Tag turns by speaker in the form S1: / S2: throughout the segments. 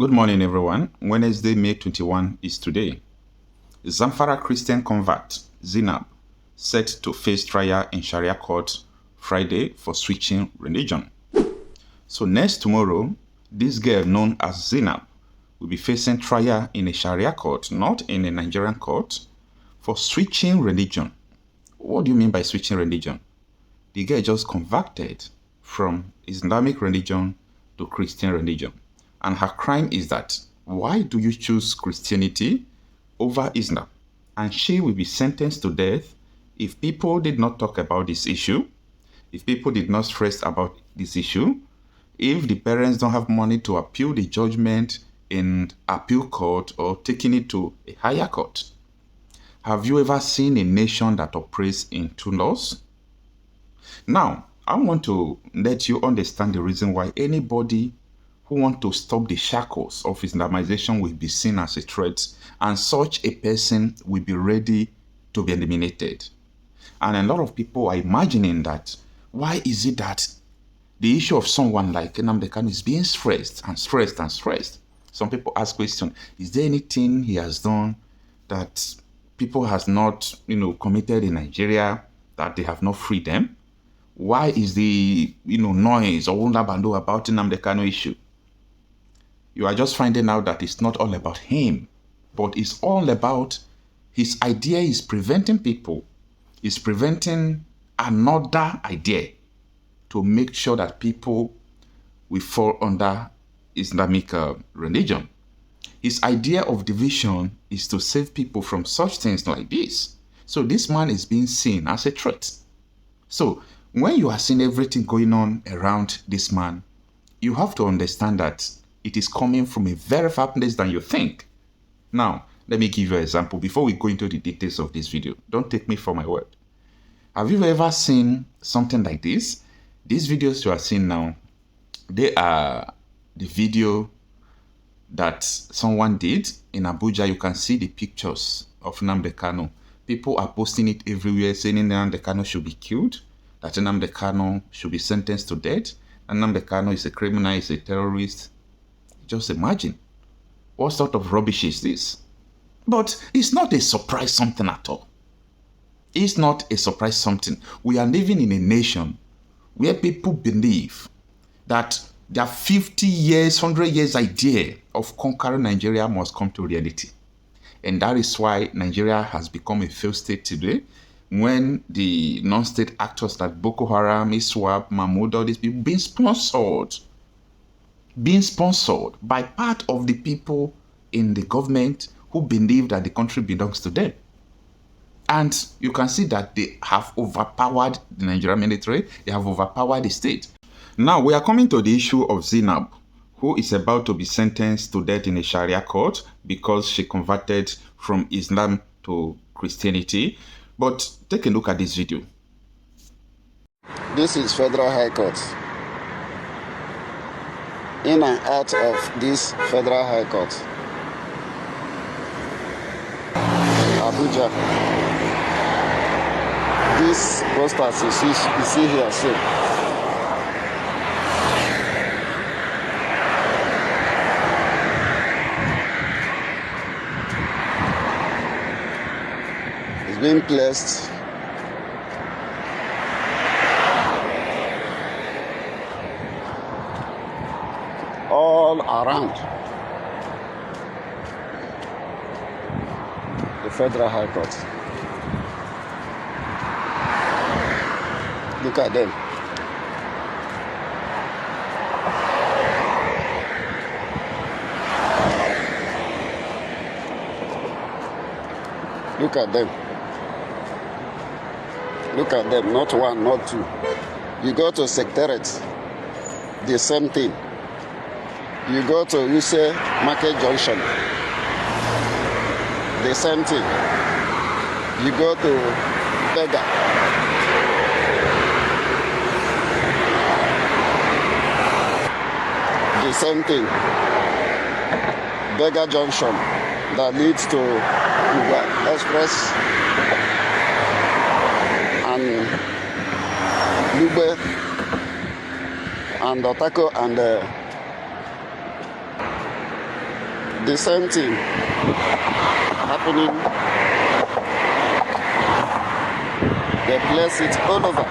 S1: Good morning, everyone. Wednesday, May 21 is today. Zamfara Christian convert, Zainab, set to face trial in Sharia court Friday for switching religion. So next tomorrow, this girl known as Zainab will be facing trial in a Sharia court, not in a Nigerian court, for switching religion. What do you mean by switching religion? The girl just converted from Islamic religion to Christian religion. And her crime is that, why do you choose Christianity over Islam? And she will be sentenced to death if people did not talk about this issue, if people did not stress about this issue, if the parents don't have money to appeal the judgment in appeal court or taking it to a higher court. Have you ever seen a nation that operates in two laws? Now, I want to let you understand the reason why anybody who wants to stop the shackles of Islamization will be seen as a threat, and such a person will be ready to be eliminated. And a lot of people are imagining that, why is it that the issue of someone like Nnamdi Kanu is being stressed and stressed and stressed? Some people ask questions, is there anything he has done that people has not, committed in Nigeria, that they have not freed them? Why is the, noise or wunderbando about Nnamdi Kanu issue? You are just finding out that it's not all about him, but it's all about his idea is preventing people, is preventing another idea to make sure that people will fall under Islamic religion. His idea of division is to save people from such things like this. So this man is being seen as a threat. So when you are seeing everything going on around this man, you have to understand that it is coming from a very far place than you think. Now, let me give you an example before we go into the details of this video. Don't take me for my word. Have you ever seen something like this? These videos you are seeing now, they are the video that someone did in Abuja. You can see the pictures of Nnamdi Kanu. People are posting it everywhere, saying Nnamdi Kanu should be killed, that Nnamdi Kanu should be sentenced to death, and Nnamdi Kanu is a criminal, is a terrorist. Just imagine, what sort of rubbish is this? But it's not a surprise something at all. It's not a surprise something. We are living in a nation where people believe that their 50 years, 100 years idea of conquering Nigeria must come to reality. And that is why Nigeria has become a failed state today, when the non-state actors like Boko Haram, ISWAP, Mahmoud, all these people being sponsored by part of the people in the government who believe that the country belongs to them. And you can see that they have overpowered the Nigerian military, they have overpowered the state. Now we are coming to the issue of Zainab, who is about to be sentenced to death in a Sharia court because she converted from Islam to Christianity. But take a look at this video.
S2: This is Federal High Court. In and out of this Federal High Court, Abuja. This posters you see here, so it's being placed all around the Federal High Court. Look at them. Look at them. Look at them, not one, not two. You go to Secretariat, the same thing. You go to Use Market Junction, the same thing. You go to Bega, the same thing. Bega Junction that leads to Uber Express and Lube and Otako and The same thing happening. They place it all over.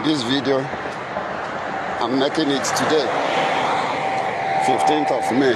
S2: This video, I'm making it today, 15th of May,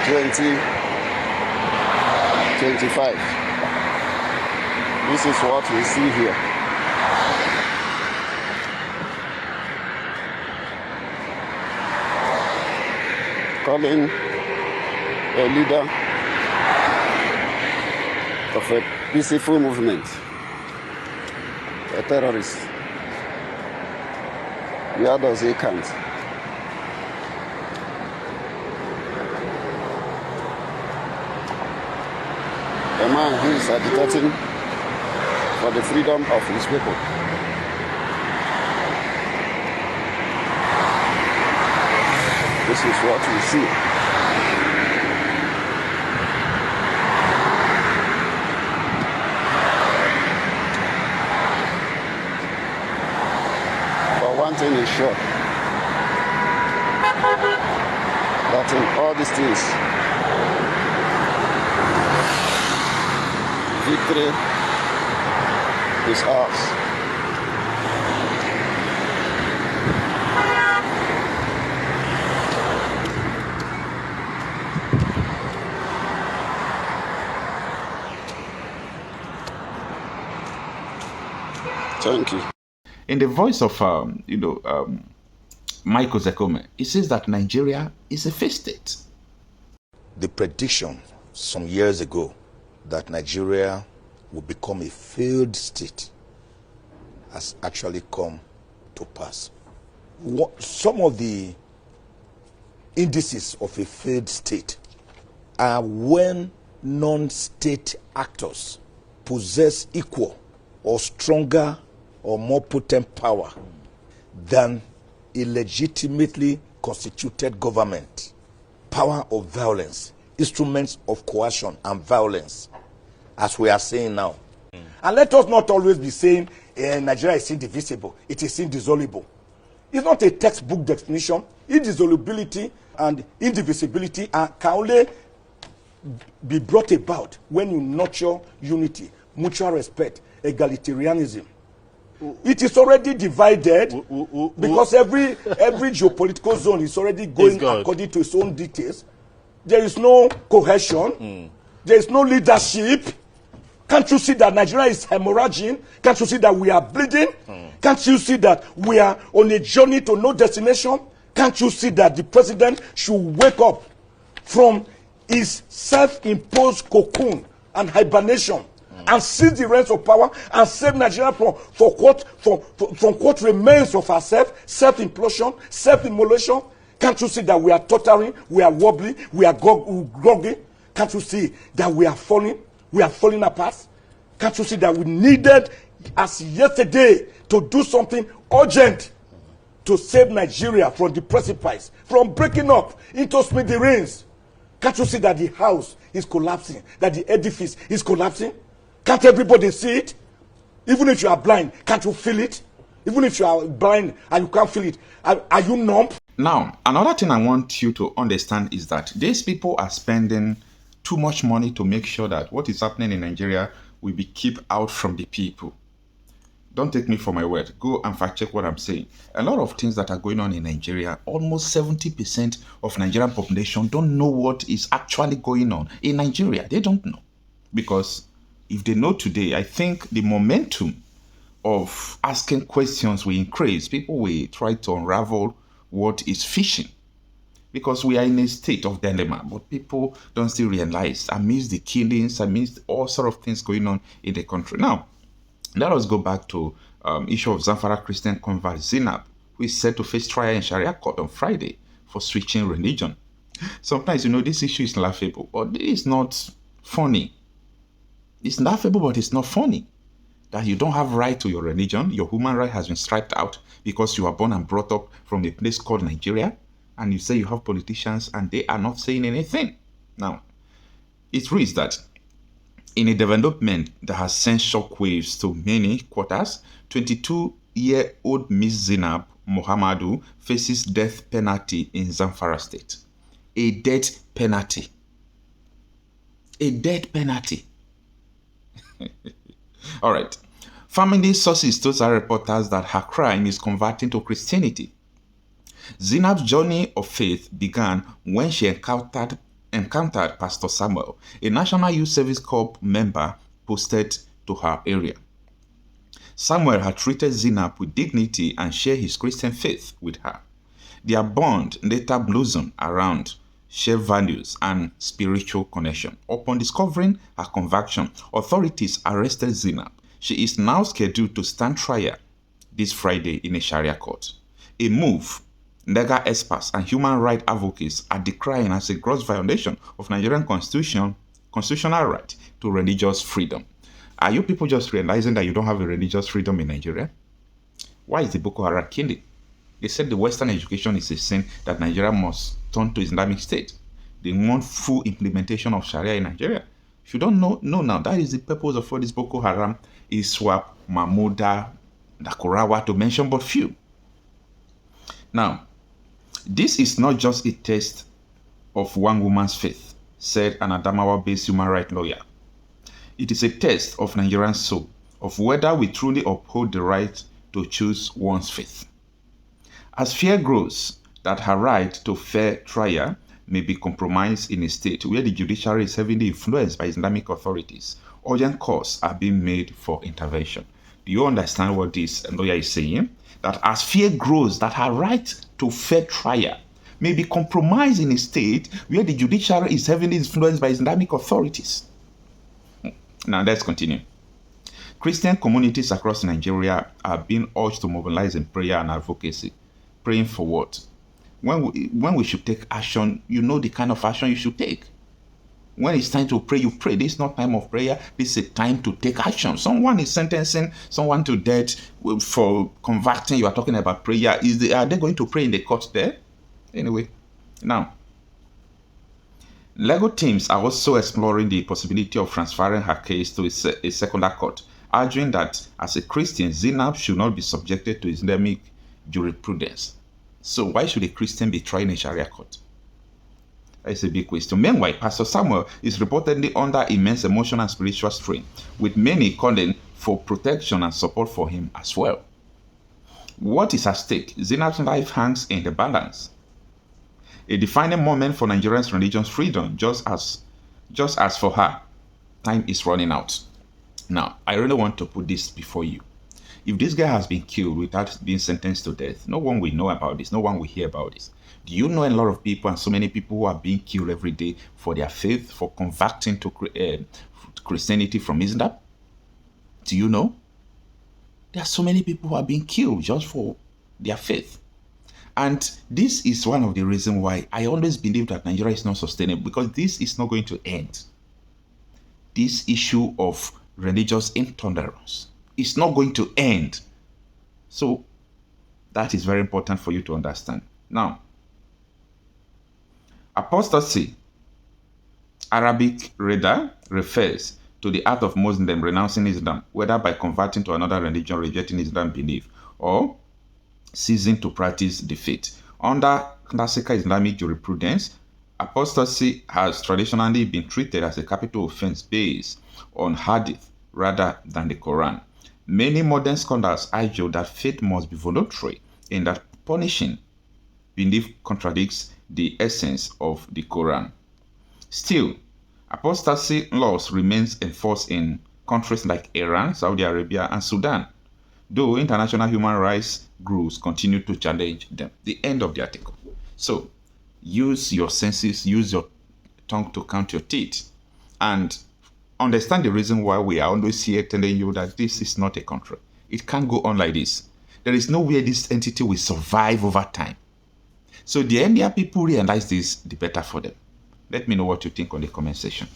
S2: 2025. This is what we see here. Calling a leader of a peaceful movement a terrorist. Where does he count? A man who is agitating for the freedom of his people. This is what we see. But one thing is sure, that in all these things, victory is ours. Thank you.
S1: In the voice of, Michael Zekome, he says that Nigeria is a failed state.
S3: The prediction some years ago that Nigeria would become a failed state has actually come to pass. Some of the indices of a failed state are when non-state actors possess equal or stronger or more potent power than a legitimately constituted government, power of violence, instruments of coercion and violence, as we are saying now. And let us not always be saying Nigeria is indivisible, it is indissoluble. It's not a textbook definition. Indissolubility and indivisibility can only be brought about when you nurture unity, mutual respect, egalitarianism. It is already divided because every geopolitical zone is already going according to its own details. There is no cohesion. There is no leadership. Can't you see that Nigeria is hemorrhaging? Can't you see that we are bleeding? Can't you see that we are on a journey to no destination? Can't you see that the president should wake up from his self-imposed cocoon and hibernation and seize the reins of power and save Nigeria from what remains of ourselves, self-implosion, self-immolation? Can't you see that we are tottering, we are wobbly, we are groggy? Can't you see that we are falling apart? Can't you see that we needed, as yesterday, to do something urgent to save Nigeria from the precipice, from breaking up into smithereens? Can't you see that the house is collapsing, that the edifice is collapsing? Can't everybody see it? Even if you are blind, can't you feel it? Even if you are blind and you can't feel it, are you numb?
S1: Now, another thing I want you to understand is that these people are spending too much money to make sure that what is happening in Nigeria will be kept out from the people. Don't take me for my word. Go and fact check what I'm saying. A lot of things that are going on in Nigeria, almost 70% of Nigerian population don't know what is actually going on in Nigeria. They don't know. Because if they know today, I think the momentum of asking questions will increase. People will try to unravel what is fishing. Because we are in a state of dilemma, but people don't still realize amidst the killings, amidst all sort of things going on in the country. Now, let us go back to issue of Zamfara Christian convert Zainab, who is set to face trial in Sharia court on Friday for switching religion. Sometimes, this issue is laughable, but it is not funny. It's laughable, but it's not funny. That you don't have right to your religion, your human right has been striped out because you are born and brought up from a place called Nigeria. and you say you have politicians and they are not saying anything. Now, it reads that in a development that has sent shockwaves to many quarters, 22-year-old Miss Zainab Mohamadu faces death penalty in Zamfara state. A death penalty. A death penalty. All right. Family sources told our reporters that her crime is converting to Christianity. Zainab's journey of faith began when she encountered Pastor Samuel, a National Youth Service Corps member posted to her area. Samuel had treated Zainab with dignity and shared his Christian faith with her. Their bond later blossomed around shared values and spiritual connection. Upon discovering her conversion, authorities arrested Zainab. She is now scheduled to stand trial this Friday in a Sharia court. A move legal experts and human rights advocates are decrying as a gross violation of Nigerian constitutional right to religious freedom. Are you people just realizing that you don't have a religious freedom in Nigeria? Why is the Boko Haram killing? They said the Western education is a sin that Nigeria must turn to Islamic State. They want full implementation of Sharia in Nigeria. If you don't know now, that is the purpose of all this Boko Haram, ISWAP, Mahmuda, Nakurawa, to mention but few. Now, this is not just a test of one woman's faith, said an Adamawa-based human rights lawyer. It is a test of Nigerian soul, of whether we truly uphold the right to choose one's faith. As fear grows that her right to fair trial may be compromised in a state where the judiciary is heavily influenced by Islamic authorities, urgent calls are being made for intervention. Do you understand what this lawyer is saying? That as fear grows that her right to fair trial may be compromised in a state where the judiciary is heavily influenced by Islamic authorities. Now let's continue. Christian communities across Nigeria are being urged to mobilize in prayer and advocacy. Praying for what? When we should take action, you know the kind of action you should take. When it's time to pray, you pray. This is not time of prayer. This is a time to take action. Someone is sentencing someone to death for converting. You are talking about prayer. Are they going to pray in the court there? Anyway, now, legal teams are also exploring the possibility of transferring her case to a secular court, arguing that as a Christian, Zainab should not be subjected to Islamic jurisprudence. So why should a Christian be tried in a Sharia court? That's a big question. Meanwhile, Pastor Samuel is reportedly under immense emotional and spiritual strain, with many calling for protection and support for him as well. What is at stake? Zainab's life hangs in the balance. A defining moment for Nigerians' religious freedom, just as for her, time is running out. Now, I really want to put this before you. If this guy has been killed without being sentenced to death, no one will know about this. No one will hear about this. Do you know a lot of people, and so many people who are being killed every day for their faith, for converting to Christianity from Islam? Do you know? There are so many people who are being killed just for their faith. And this is one of the reasons why I always believe that Nigeria is not sustainable, because this is not going to end. This issue of religious intolerance is not going to end. So that is very important for you to understand. Now, apostasy, Arabic reader, refers to the act of Muslim renouncing Islam, whether by converting to another religion, rejecting Islam belief, or ceasing to practice the faith. Under classical Islamic jurisprudence, apostasy has traditionally been treated as a capital offense based on hadith rather than the Quran. Many modern scholars argue that faith must be voluntary and that punishing belief contradicts the essence of the Quran. Still, apostasy laws remains enforced in countries like Iran, Saudi Arabia, and Sudan, though international human rights groups continue to challenge them. The end of the article. So, use your senses, use your tongue to count your teeth, and understand the reason why we are always here telling you that this is not a country. It can't go on like this. There is no way this entity will survive over time. So the earlier people realize this, the better for them. Let me know what you think on the comment section.